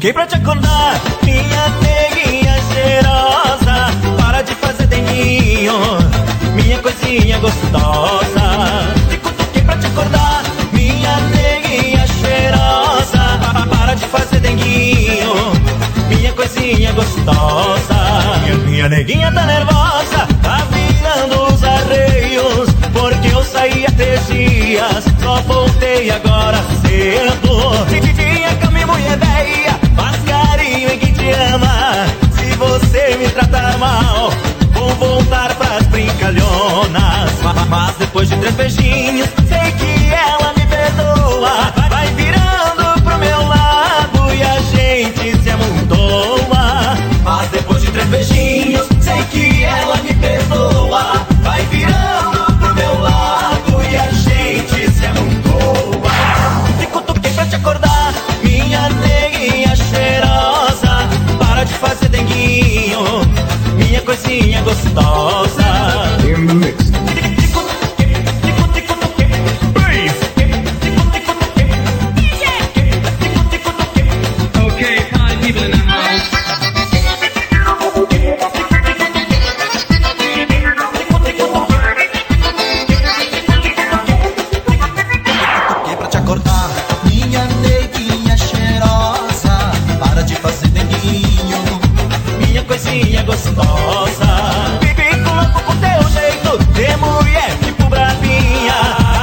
cutuquei pra te acordar, minha neguinha cheirosa. Para de fazer denguinho, minha coisinha gostosa. Te cutuquei pra te acordar, minha neguinha cheirosa. Para de fazer denguinho, minha coisinha gostosa. Minha neguinha tá nervosa, tá virando os arreios, porque eu saí há 3 dias, só voltei agora cedo. Tinha cama, mulher véia, faz carinho em quem te ama. Se você me tratar mal, vou voltar pras brincalhonas. Mas depois de 3 beijinhos, sei que ela me perdoa. Vai virando pro meu lado e a gente se amontoa. Mas depois de 3 beijinhos, sei que ela me perdoa. Vai virando pro meu lado e a gente se amontoa. Te cutuquei pra te acordar, minha neguinha cheirosa. Para de fazer denguinho, minha coisinha gostosa. In the mix. Okay, party people in the house. Cutuquei pra te acordar, minha neguinha cheirosa. Para de fazer denguinho, minha coisinha gostosa. Fico louco com teu jeito de mulher tipo bravinha.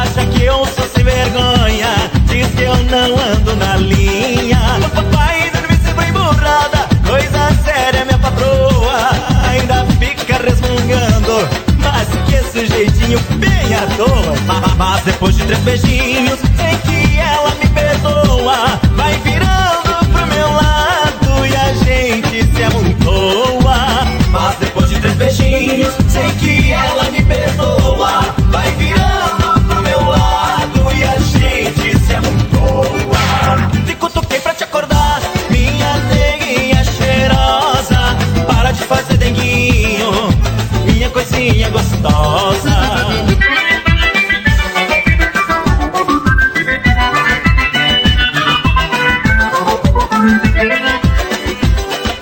Acha que eu sou sem vergonha, diz que eu não ando na linha. Vai dormir sempre emburrada, coisa séria minha patroa. Ainda fica resmungando, mas que esse jeitinho bem à toa. Mas depois de 3 beijinhos, sei que ela me perdoa. Vai virando pro meu lado e a gente se amontoa. Mas depois de 3 beijinhos, sei que ela me perdoa. Vai virando pro meu lado e a gente se amontoa. Te cutuquei pra te acordar, minha neguinha cheirosa. Para de fazer denguinho, minha coisinha gostosa.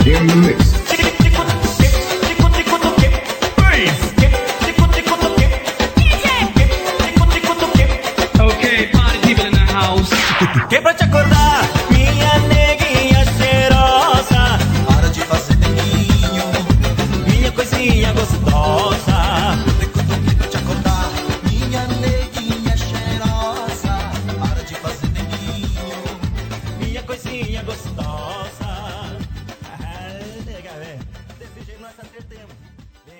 In the mix. Okay, party people in the house. Cutuquei pra te acordar, minha neguinha cheirosa. Para de fazer denguinho, minha coisinha gostosa. Cutuquei pra te acordar, minha neguinha cheirosa. Para de fazer denguinho, minha coisinha gostosa.